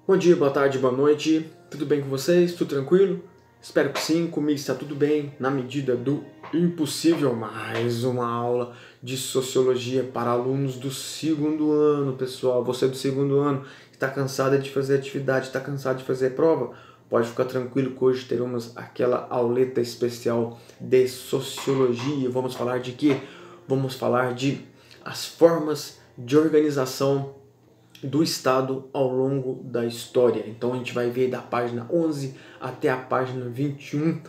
Bom dia, boa tarde, boa noite. Tudo bem com vocês? Tudo tranquilo? Espero que sim, comigo está tudo bem, na medida do impossível. Mais uma aula de Sociologia para alunos do segundo ano, pessoal. Você do segundo ano está cansado de fazer atividade, está cansado de fazer prova? Pode ficar tranquilo que hoje teremos aquela auleta especial de Sociologia. Vamos falar de quê? Vamos falar de as formas de organização do Estado ao longo da história. Então a gente vai ver da página 11 até a página 21,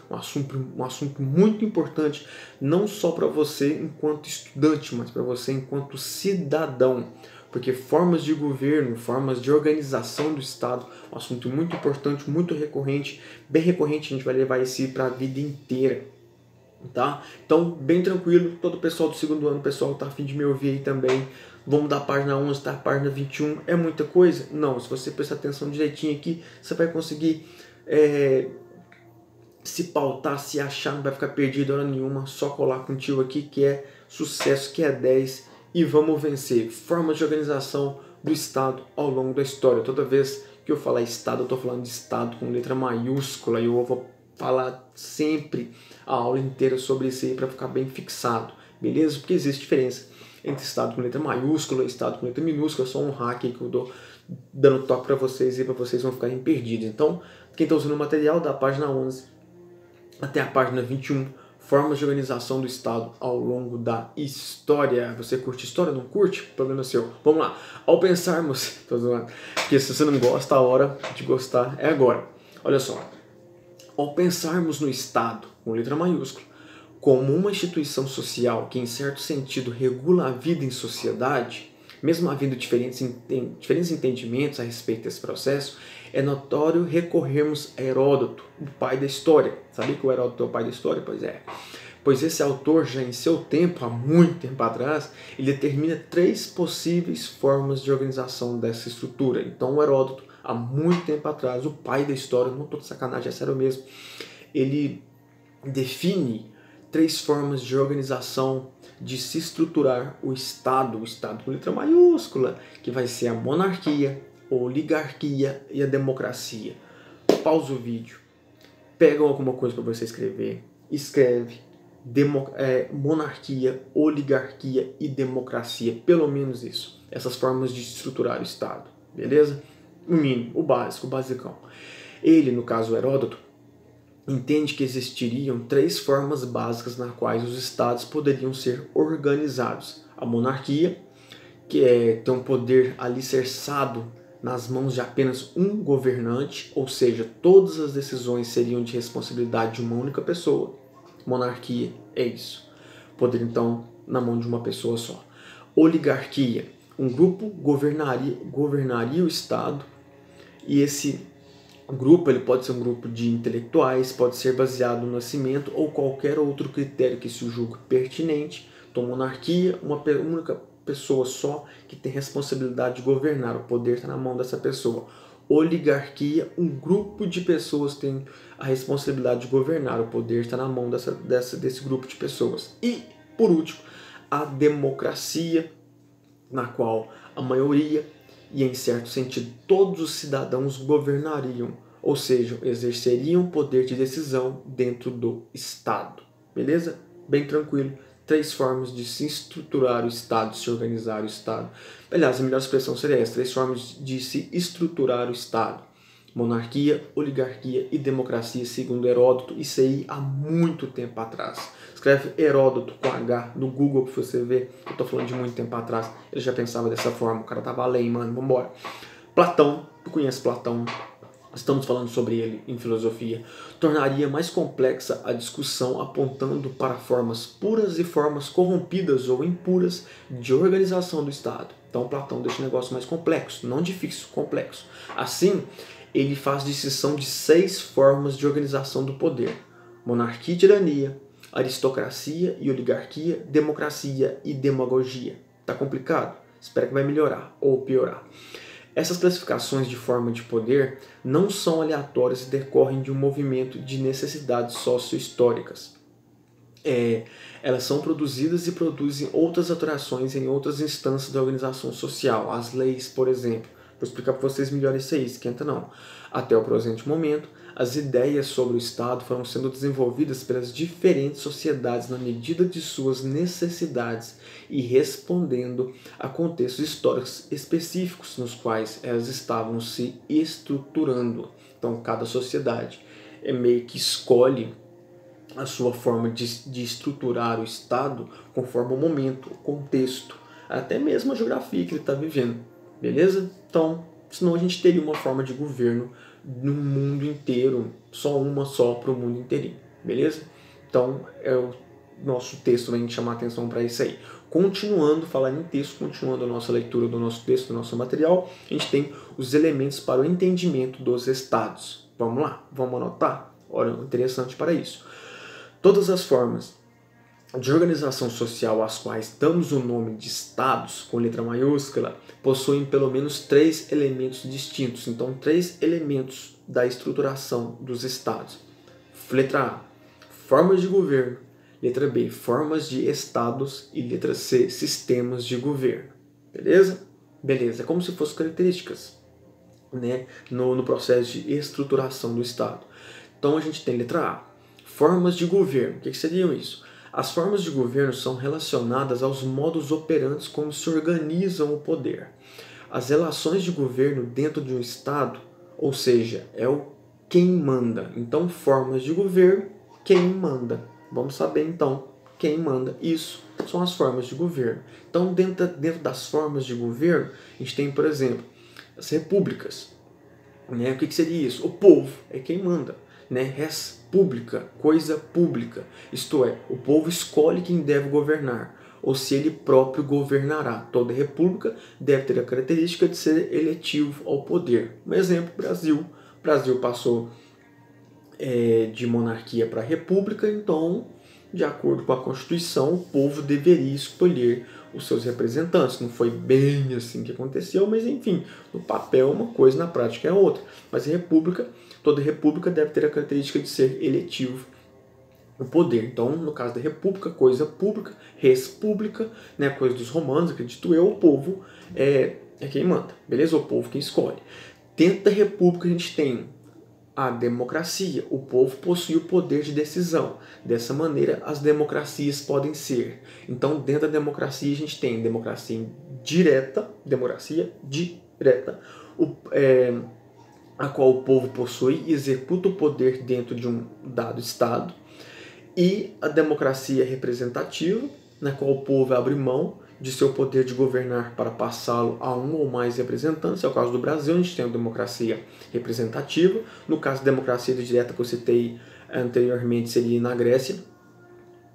um assunto muito importante, não só para você enquanto estudante, mas para você enquanto cidadão. Porque formas de governo, formas de organização do Estado, um assunto muito importante, muito recorrente, bem recorrente, a gente vai levar esse para a vida inteira. Tá? Então, bem tranquilo, todo o pessoal do segundo ano, o pessoal tá a fim de me ouvir aí também. Vamos da página 11 até a página 21. É muita coisa? Não, se você prestar atenção direitinho aqui, você vai conseguir se pautar, se achar, não vai ficar perdido hora nenhuma. Só colar contigo aqui que é sucesso, que é 10 e vamos vencer. Formas de organização do Estado ao longo da história. Toda vez que eu falar Estado, eu estou falando de Estado com letra maiúscula e eu vou falar sempre a aula inteira sobre isso aí para ficar bem fixado, beleza? Porque existe diferença entre Estado com letra maiúscula e Estado com letra minúscula. É só um hack que eu dou dando toque para vocês e para vocês não ficarem perdidos. Então, quem está usando o material da página 11 até a página 21, formas de organização do Estado ao longo da história. Você curte história? Não curte? Problema seu. Vamos lá. Ao pensarmos, porque se você não gosta, a hora de gostar é agora. Olha só. Ao pensarmos no Estado, com letra maiúscula, como uma instituição social que, em certo sentido, regula a vida em sociedade, mesmo havendo diferentes entendimentos a respeito desse processo, é notório recorrermos a Heródoto, o pai da história. Sabia que o Heródoto é o pai da história? Pois é. Pois esse autor, já em seu tempo, há muito tempo atrás, ele determina 3 possíveis formas de organização dessa estrutura. Então, o Heródoto, há muito tempo atrás, o pai da história, não estou de sacanagem, é sério mesmo, ele define 3 formas de organização de se estruturar o Estado com letra maiúscula, que vai ser a monarquia, a oligarquia e a democracia. Pausa o vídeo, pega alguma coisa para você escrever, escreve monarquia, oligarquia e democracia, pelo menos isso, essas formas de estruturar o Estado, beleza? O mínimo, o básico, o basicão. Ele, no caso Heródoto, entende que existiriam 3 formas básicas nas quais os estados poderiam ser organizados. A monarquia, que é ter um poder alicerçado nas mãos de apenas um governante, ou seja, todas as decisões seriam de responsabilidade de uma única pessoa. Monarquia é isso. Poder, então, na mão de uma pessoa só. Oligarquia, um grupo governaria o Estado, e esse grupo ele pode ser um grupo de intelectuais, pode ser baseado no nascimento ou qualquer outro critério que se julgue pertinente. Então, monarquia, uma única pessoa só que tem responsabilidade de governar, o poder está na mão dessa pessoa. Oligarquia, um grupo de pessoas tem a responsabilidade de governar, o poder está na mão desse grupo de pessoas. E, por último, a democracia, na qual a maioria, e em certo sentido todos os cidadãos governariam, ou seja, exerceriam poder de decisão dentro do Estado. Beleza? Bem tranquilo. 3 formas de se estruturar o Estado, se organizar o Estado. Aliás, a melhor expressão seria essa: 3 formas de se estruturar o Estado. Monarquia, oligarquia e democracia, segundo Heródoto. Isso aí há muito tempo atrás. Escreve Heródoto com H no Google para você ver. Eu tô falando de muito tempo atrás. Ele já pensava dessa forma. O cara tava além, mano. Vambora. Platão. Tu conhece Platão? Estamos falando sobre ele em filosofia. Tornaria mais complexa a discussão, apontando para formas puras e formas corrompidas ou impuras de organização do Estado. Então Platão deixa o negócio mais complexo, não difícil, complexo. Assim, ele faz distinção de 6 formas de organização do poder: monarquia e tirania, aristocracia e oligarquia, democracia e demagogia. Tá complicado? Espero que vai melhorar ou piorar. Essas classificações de forma de poder não são aleatórias e decorrem de um movimento de necessidades socio-históricas. Elas são produzidas e produzem outras alterações em outras instâncias da organização social. As leis, por exemplo, Vou explicar para vocês melhor isso aí, esquenta não. Até o presente momento, as ideias sobre o Estado foram sendo desenvolvidas pelas diferentes sociedades na medida de suas necessidades e respondendo a contextos históricos específicos nos quais elas estavam se estruturando. Então, cada sociedade meio que escolhe a sua forma de estruturar o Estado conforme o momento, o contexto, até mesmo a geografia que ele está vivendo, beleza? Então, senão a gente teria uma forma de governo no mundo inteiro, só para o mundo inteirinho, beleza? Então, o nosso texto vai chamar a atenção para isso aí. Continuando, falar em texto, continuando a nossa leitura do nosso texto, do nosso material, a gente tem os elementos para o entendimento dos estados. Vamos lá, vamos anotar? Olha, interessante para isso. Todas as formas de organização social às quais damos o nome de estados, com letra maiúscula, possuem pelo menos 3 elementos distintos. Então, 3 elementos da estruturação dos estados. Letra A, formas de governo. Letra B, formas de estados. E letra C, sistemas de governo. Beleza? Beleza, é como se fossem características, né, no processo de estruturação do estado. Então, a gente tem letra A, formas de governo. O que seriam isso? As formas de governo são relacionadas aos modos operantes como se organizam o poder. As relações de governo dentro de um Estado, ou seja, é o quem manda. Então, formas de governo, quem manda. Vamos saber, então, quem manda. Isso são as formas de governo. Então, dentro das formas de governo, a gente tem, por exemplo, as repúblicas. Né? O que seria isso? O povo é quem manda. Né? Res pública, coisa pública, isto é, o povo escolhe quem deve governar, ou se ele próprio governará. Toda república deve ter a característica de ser eletivo ao poder. Um exemplo, Brasil. O Brasil passou de monarquia para república, então, de acordo com a Constituição, o povo deveria escolher os seus representantes. Não foi bem assim que aconteceu, mas enfim, no papel é uma coisa, na prática é outra. Mas a república, toda república deve ter a característica de ser eletivo o poder. Então, no caso da república, coisa pública, res pública, né, coisa dos romanos, acredito eu, o povo é quem manda, beleza? O povo quem escolhe. Dentro da república a gente tem a democracia. O povo possui o poder de decisão. Dessa maneira, as democracias podem ser. Então, dentro da democracia, a gente tem democracia direta, a qual o povo possui e executa o poder dentro de um dado Estado, e a democracia representativa, na qual o povo abre mão de seu poder de governar para passá-lo a um ou mais representantes. É o caso do Brasil, a gente tem a democracia representativa. No caso da democracia direta que eu citei anteriormente, seria na Grécia,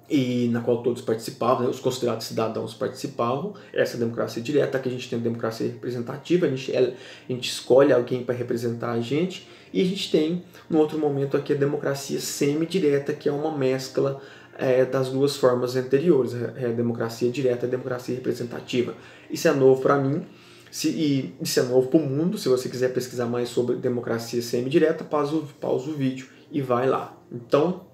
e na qual todos participavam, né? Os considerados cidadãos participavam. Essa é a democracia direta. Aqui a gente tem a democracia representativa, a gente escolhe alguém para representar a gente, e a gente tem, no outro momento aqui, a democracia semidireta, que é uma mescla das duas formas anteriores, a democracia direta e a democracia representativa. Isso é novo para mim, e isso é novo para o mundo. Se você quiser pesquisar mais sobre democracia semidireta, pausa o vídeo e vai lá. Então,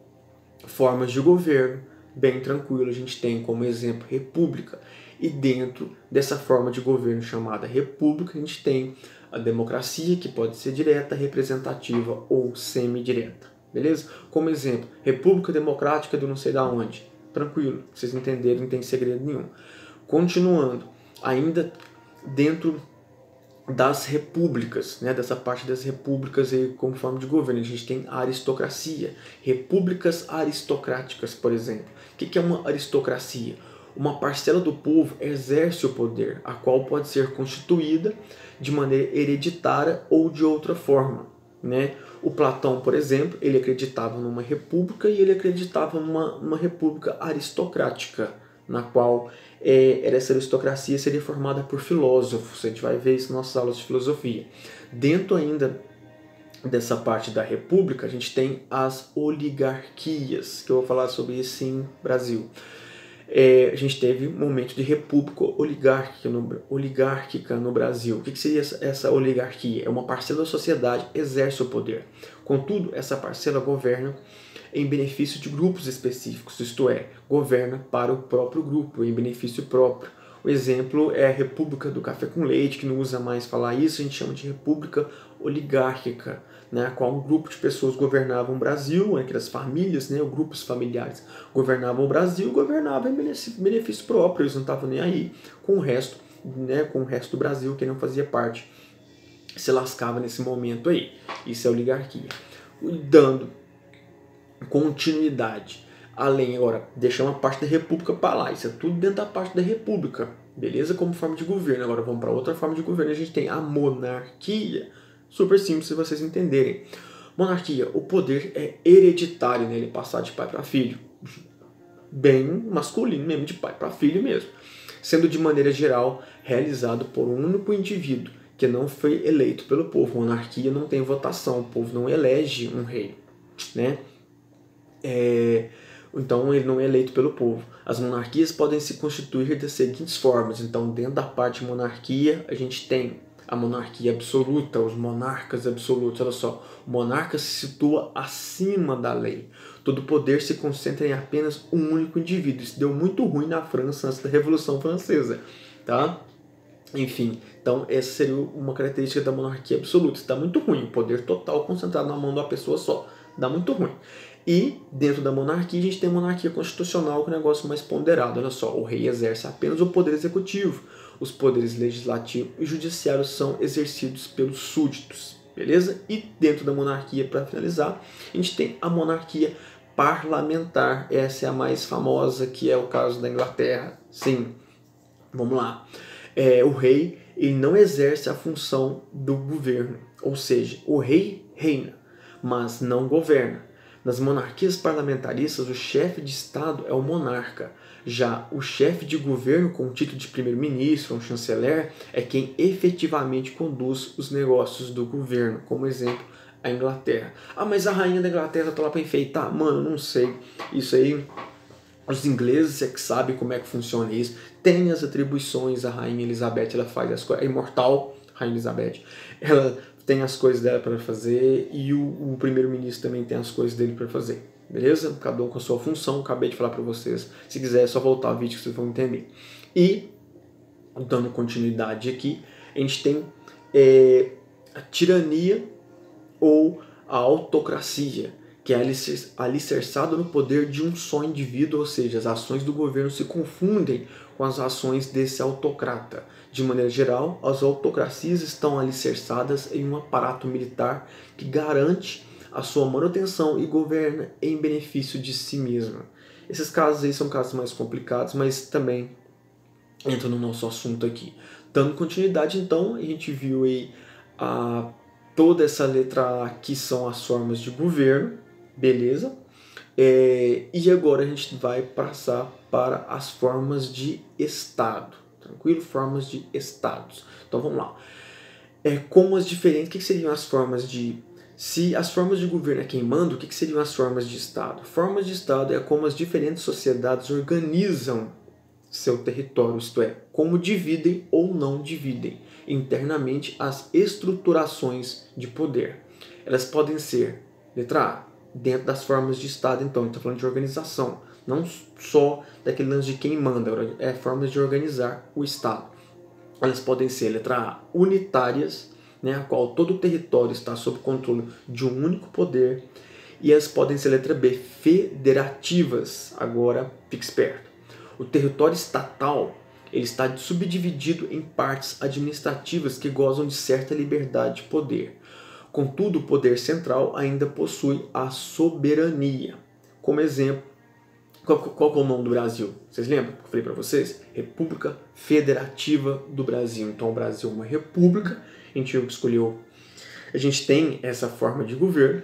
formas de governo, bem tranquilo, a gente tem como exemplo república, e dentro dessa forma de governo chamada república, a gente tem a democracia, que pode ser direta, representativa ou semidireta. Beleza? Como exemplo, República Democrática do não sei da onde. Tranquilo, vocês entenderam, não tem segredo nenhum. Continuando, ainda dentro das repúblicas, né, dessa parte das repúblicas aí, como forma de governo, a gente tem a aristocracia, repúblicas aristocráticas, por exemplo. O que é uma aristocracia? Uma parcela do povo exerce o poder, a qual pode ser constituída de maneira hereditária ou de outra forma, né? O Platão, por exemplo, ele acreditava numa república, e ele acreditava numa república aristocrática, na qual essa aristocracia seria formada por filósofos. A gente vai ver isso nas nossas aulas de filosofia. Dentro ainda dessa parte da república, a gente tem as oligarquias, que eu vou falar sobre isso em Brasil. A gente teve um momento de república oligárquica no Brasil. O que seria essa oligarquia? É uma parcela da sociedade que exerce o poder. Contudo, essa parcela governa em benefício de grupos específicos, isto é, governa para o próprio grupo, em benefício próprio. O exemplo é a República do Café com Leite, que não usa mais falar isso, a gente chama de República Oligárquica, né, a qual um grupo de pessoas governava o Brasil, aquelas famílias, né, grupos familiares governavam o Brasil, governavam em benefício próprio, eles não estavam nem aí com o resto, né, com o resto do Brasil que não fazia parte, se lascava nesse momento aí. Isso é oligarquia. Dando continuidade, além, agora, deixamos a parte da república para lá, isso é tudo dentro da parte da república, beleza? Como forma de governo. Agora vamos para outra forma de governo, a gente tem a monarquia. Super simples se vocês entenderem. Monarquia, o poder é hereditário, né? Ele passar de pai para filho. Bem masculino mesmo, de pai para filho mesmo. Sendo de maneira geral realizado por um único indivíduo que não foi eleito pelo povo. Monarquia não tem votação, o povo não elege um rei, né? Então ele não é eleito pelo povo. As monarquias podem se constituir das seguintes formas. Então, dentro da parte de monarquia, a gente tem a monarquia absoluta, os monarcas absolutos. Olha só, o monarca se situa acima da lei. Todo poder se concentra em apenas um único indivíduo. Isso deu muito ruim na França antes da Revolução Francesa, tá? Enfim, então essa seria uma característica da monarquia absoluta. Está muito ruim, o poder total concentrado na mão de uma pessoa só. Dá muito ruim. E dentro da monarquia a gente tem a monarquia constitucional, que é um negócio mais ponderado. Olha só, o rei exerce apenas o poder executivo. Os poderes legislativo e judiciário são exercidos pelos súditos, beleza? E dentro da monarquia, para finalizar, a gente tem a monarquia parlamentar. Essa é a mais famosa, que é o caso da Inglaterra. Sim, vamos lá. O rei, ele não exerce a função do governo, ou seja, o rei reina, mas não governa. Nas monarquias parlamentaristas, o chefe de Estado é o monarca. Já o chefe de governo, com o título de primeiro-ministro ou chanceler, é quem efetivamente conduz os negócios do governo. Como exemplo, a Inglaterra. Ah, mas a rainha da Inglaterra está lá para enfeitar? Mano, não sei. Isso aí, os ingleses é que sabem como é que funciona isso. Tem as atribuições, a rainha Elizabeth, ela faz as coisas. É imortal, rainha Elizabeth. Ela tem as coisas dela para fazer e o primeiro-ministro também tem as coisas dele para fazer. Beleza? Cada um com a sua função, acabei de falar para vocês. Se quiser é só voltar ao vídeo que vocês vão entender. E, dando continuidade aqui, a gente tem a tirania ou a autocracia, que é alicerçado no poder de um só indivíduo, ou seja, as ações do governo se confundem com as ações desse autocrata. De maneira geral, as autocracias estão alicerçadas em um aparato militar que garante a sua manutenção e governa em benefício de si mesma. Esses casos aí são casos mais complicados, mas também entram no nosso assunto aqui. Dando continuidade, então, a gente viu aí toda essa letra A, que são as formas de governo, beleza? E agora a gente vai passar para as formas de Estado, tranquilo? Formas de Estados. Então vamos lá. Como as diferentes, o que seriam as formas de... Se as formas de governo é quem manda, o que seriam as formas de Estado? Formas de Estado é como as diferentes sociedades organizam seu território, isto é, como dividem ou não dividem internamente as estruturações de poder. Elas podem ser, letra A, dentro das formas de Estado, então, a gente está falando de organização, não só daquele lance de quem manda, é formas de organizar o Estado. Elas podem ser, letra A, unitárias, né, a qual todo o território está sob controle de um único poder, e elas podem ser, letra B, federativas. Agora, fique esperto. O território estatal ele está subdividido em partes administrativas que gozam de certa liberdade de poder. Contudo, o poder central ainda possui a soberania. Como exemplo, qual é o nome do Brasil? Vocês lembram que eu falei para vocês? República Federativa do Brasil. Então, o Brasil é uma república. A gente tem essa forma de governo.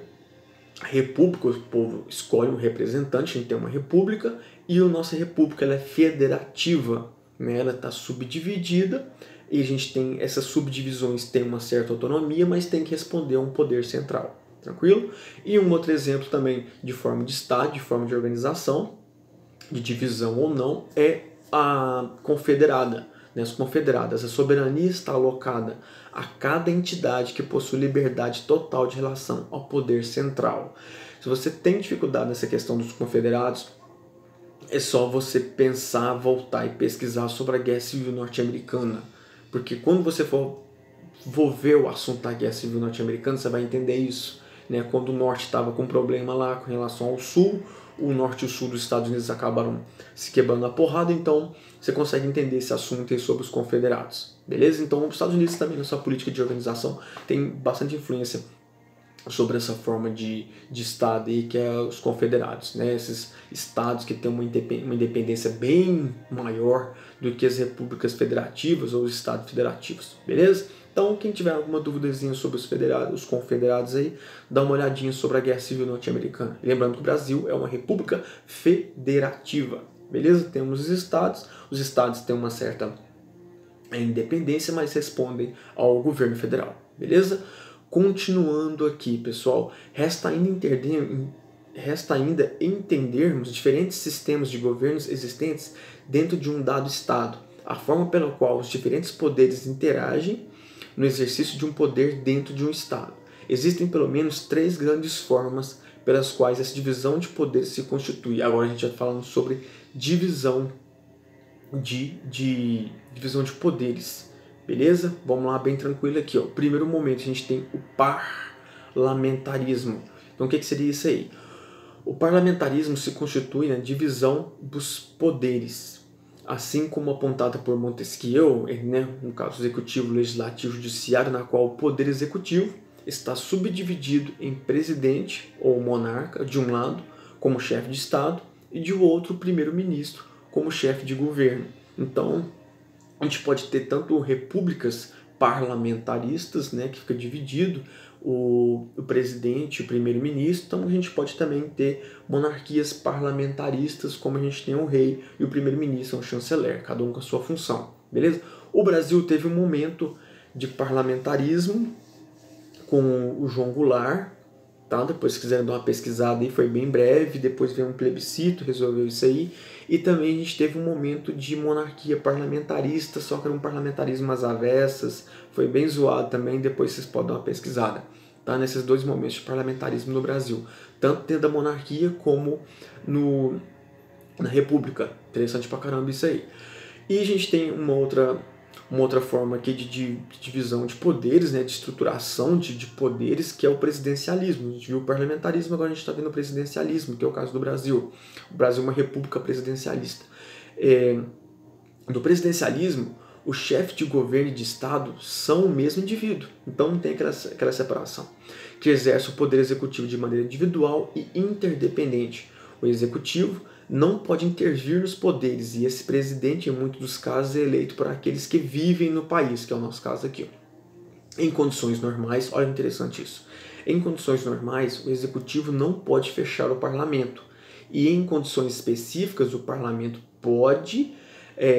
A república, o povo escolhe um representante, a gente tem uma república, e a nossa república ela é federativa, né? Ela está subdividida, e a gente tem essas subdivisões, tem uma certa autonomia, mas tem que responder a um poder central, tranquilo? E um outro exemplo também de forma de Estado, de forma de organização, de divisão ou não, é a confederada. As confederadas, a soberania está alocada a cada entidade que possui liberdade total de relação ao poder central. Se você tem dificuldade nessa questão dos confederados, é só você pensar, voltar e pesquisar sobre a Guerra Civil Norte-Americana. Porque quando você for ver o assunto da Guerra Civil Norte-Americana, você vai entender isso. Né? Quando o Norte estava com problema lá com relação ao Sul, o Norte e o Sul dos Estados Unidos acabaram se quebrando a porrada, então você consegue entender esse assunto aí sobre os confederados. Beleza? Então os Estados Unidos também na sua política de organização tem bastante influência sobre essa forma de Estado aí, que é os confederados, né? Esses estados que têm uma independência bem maior do que as repúblicas federativas ou os estados federativos, beleza? Então, quem tiver alguma duvidazinha sobre os confederados aí, dá uma olhadinha sobre a Guerra Civil Norte-Americana. Lembrando que o Brasil é uma república federativa, beleza? Temos os estados têm uma certa independência, mas respondem ao governo federal, beleza? Continuando aqui, pessoal, resta ainda entendermos diferentes sistemas de governos existentes dentro de um dado Estado, a forma pela qual os diferentes poderes interagem no exercício de um poder dentro de um Estado. Existem pelo menos 3 grandes formas pelas quais essa divisão de poderes se constitui. Agora a gente vai falando sobre divisão de poderes. Beleza? Vamos lá, bem tranquilo aqui. Ó. Primeiro momento, a gente tem o parlamentarismo. Então, o que seria isso aí? O parlamentarismo se constitui na divisão dos poderes, assim como apontada por Montesquieu, né, no caso executivo, legislativo, judiciário, na qual o poder executivo está subdividido em presidente ou monarca, de um lado, como chefe de Estado, e de outro, o primeiro-ministro, como chefe de governo. Então, a gente pode ter tanto repúblicas parlamentaristas, né, que fica dividido o presidente e o primeiro-ministro, então a gente pode também ter monarquias parlamentaristas, como a gente tem o rei e o primeiro-ministro, o chanceler, cada um com a sua função, beleza? O Brasil teve um momento de parlamentarismo com o João Goulart, tá? Depois se quiserem dar uma pesquisada aí, foi bem breve, depois veio um plebiscito, resolveu isso aí, e também a gente teve um momento de monarquia parlamentarista, só que era um parlamentarismo às avessas, foi bem zoado também, depois vocês podem dar uma pesquisada, tá? Nesses 2 momentos de parlamentarismo no Brasil, tanto dentro da monarquia como na república, interessante pra caramba isso aí. E a gente tem uma outra forma aqui de divisão de poderes, né, de estruturação de poderes, que é o presidencialismo. A gente viu o parlamentarismo, agora a gente está vendo o presidencialismo, que é o caso do Brasil. O Brasil é uma república presidencialista. Do presidencialismo, o chefe de governo e de Estado são o mesmo indivíduo. Então não tem aquela separação. Que exerce o poder executivo de maneira individual e interdependente. O executivo não pode intervir nos poderes, e esse presidente, em muitos dos casos, é eleito por aqueles que vivem no país, que é o nosso caso aqui. Em condições normais, olha interessante isso, em condições normais, o executivo não pode fechar o parlamento, e em condições específicas, o parlamento pode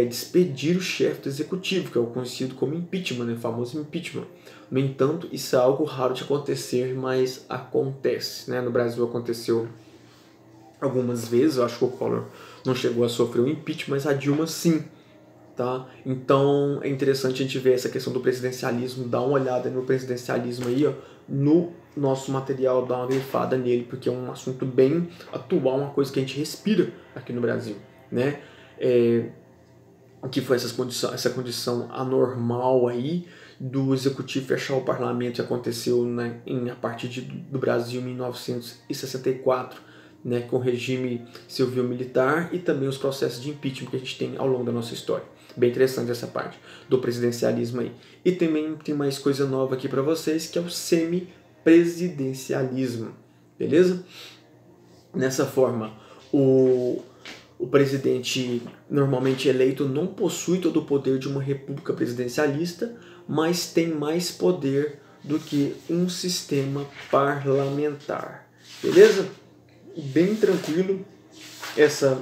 despedir o chefe do executivo, que é o conhecido como impeachment, né, o famoso impeachment. No entanto, isso é algo raro de acontecer, mas acontece, né? No Brasil aconteceu algumas vezes, eu acho que o Collor não chegou a sofrer um impeachment, mas a Dilma sim, tá? Então é interessante a gente ver essa questão do presidencialismo, dar uma olhada no presidencialismo aí, ó, no nosso material, dar uma grifada nele, porque é um assunto bem atual, uma coisa que a gente respira aqui no Brasil, né? Que foi essa condição anormal aí do executivo fechar o parlamento, que aconteceu, né, a partir do Brasil em 1964, né, com o regime civil-militar e também os processos de impeachment que a gente tem ao longo da nossa história. Bem interessante essa parte do presidencialismo aí. E também tem mais coisa nova aqui para vocês, que é o semipresidencialismo, beleza? Nessa forma, o presidente normalmente eleito não possui todo o poder de uma república presidencialista, mas tem mais poder do que um sistema parlamentar, beleza? Bem tranquilo essa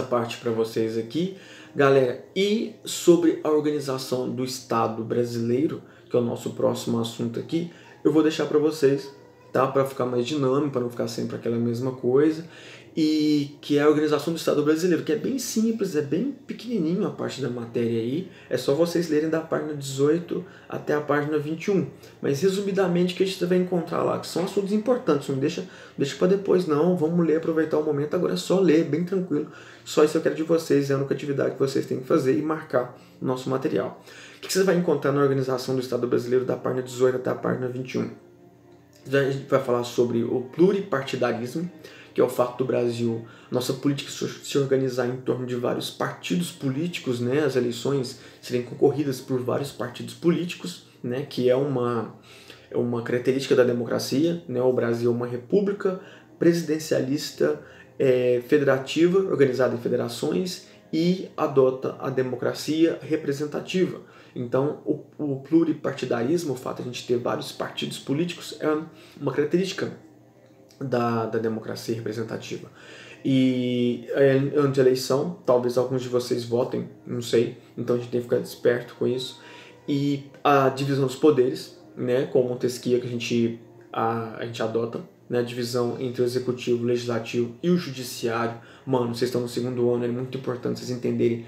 parte para vocês aqui, galera. E sobre a organização do Estado brasileiro, que é o nosso próximo assunto aqui, eu vou deixar para vocês tá? Para ficar mais dinâmico, para não ficar sempre aquela mesma coisa. E que é a Organização do Estado Brasileiro, que é bem simples, é bem pequenininho a parte da matéria aí, é só vocês lerem da página 18 até a página 21. Mas resumidamente o que a gente vai encontrar lá, que são assuntos importantes, não deixa para depois não, vamos ler, aproveitar o momento, agora é só ler, bem tranquilo. Só isso eu quero de vocês, é a única atividade que vocês têm que fazer e marcar o nosso material. O que você vai encontrar na Organização do Estado Brasileiro da página 18 até a página 21? A gente vai falar sobre o pluripartidarismo, que é o fato do Brasil, nossa política se organizar em torno de vários partidos políticos, né? As eleições serem concorridas por vários partidos políticos, né? Que é uma característica da democracia, né? O Brasil é uma república presidencialista federativa, organizada em federações, e adota a democracia representativa. Então, o pluripartidarismo, o fato de a gente ter vários partidos políticos, é uma característica da democracia representativa. E ano de eleição, talvez alguns de vocês votem, não sei, então a gente tem que ficar esperto com isso. E a divisão dos poderes, né, com Montesquieu, que a gente adota, né, a divisão entre o executivo, o legislativo e o judiciário. Mano, vocês estão no segundo ano, é muito importante vocês entenderem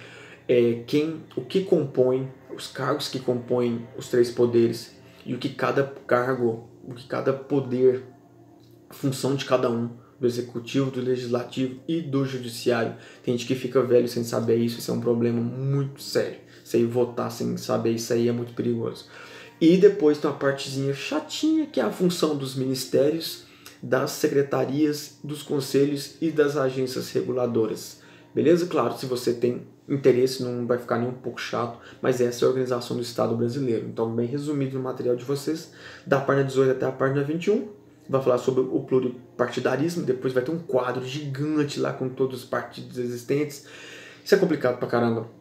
o que compõe, os cargos que compõem os três poderes e o que cada cargo, o que cada poder, a função de cada um, do executivo, do legislativo e do judiciário. Tem gente que fica velho sem saber isso é um problema muito sério. Sem votar sem saber isso aí é muito perigoso. E depois tem uma partezinha chatinha, que é a função dos ministérios, das secretarias, dos conselhos e das agências reguladoras. Beleza? Claro, se você tem interesse, não vai ficar nem um pouco chato, mas essa é a organização do Estado brasileiro. Então, bem resumido no material de vocês, da página 18 até a página 21, vai falar sobre o pluripartidarismo, depois vai ter um quadro gigante lá com todos os partidos existentes. Isso é complicado pra caramba.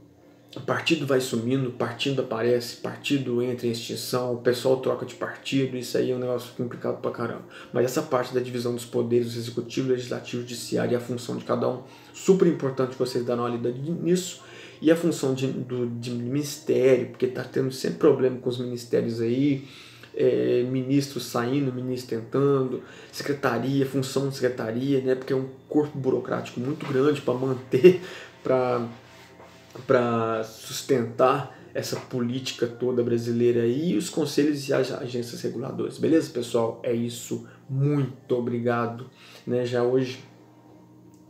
O partido vai sumindo, partido aparece, partido entra em extinção, o pessoal troca de partido, isso aí é um negócio complicado pra caramba. Mas essa parte da divisão dos poderes, executivo, legislativo, judiciário e a função de cada um, super importante vocês darem uma lida nisso. E a função de ministério, porque tá tendo sempre problema com os ministérios aí, ministro saindo, ministro entrando, secretaria, função de secretaria, né, porque é um corpo burocrático muito grande para manter, para sustentar essa política toda brasileira e os conselhos e as agências reguladoras. Beleza, pessoal? É isso. Muito obrigado. Né? Hoje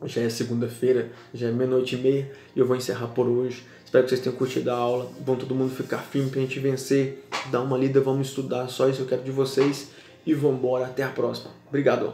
já é segunda-feira, já é 00:30 e eu vou encerrar por hoje. Espero que vocês tenham curtido a aula. Vão todo mundo ficar firme pra gente vencer. Dá uma lida, vamos estudar. Só isso eu quero de vocês. E vambora. Até a próxima. Obrigado.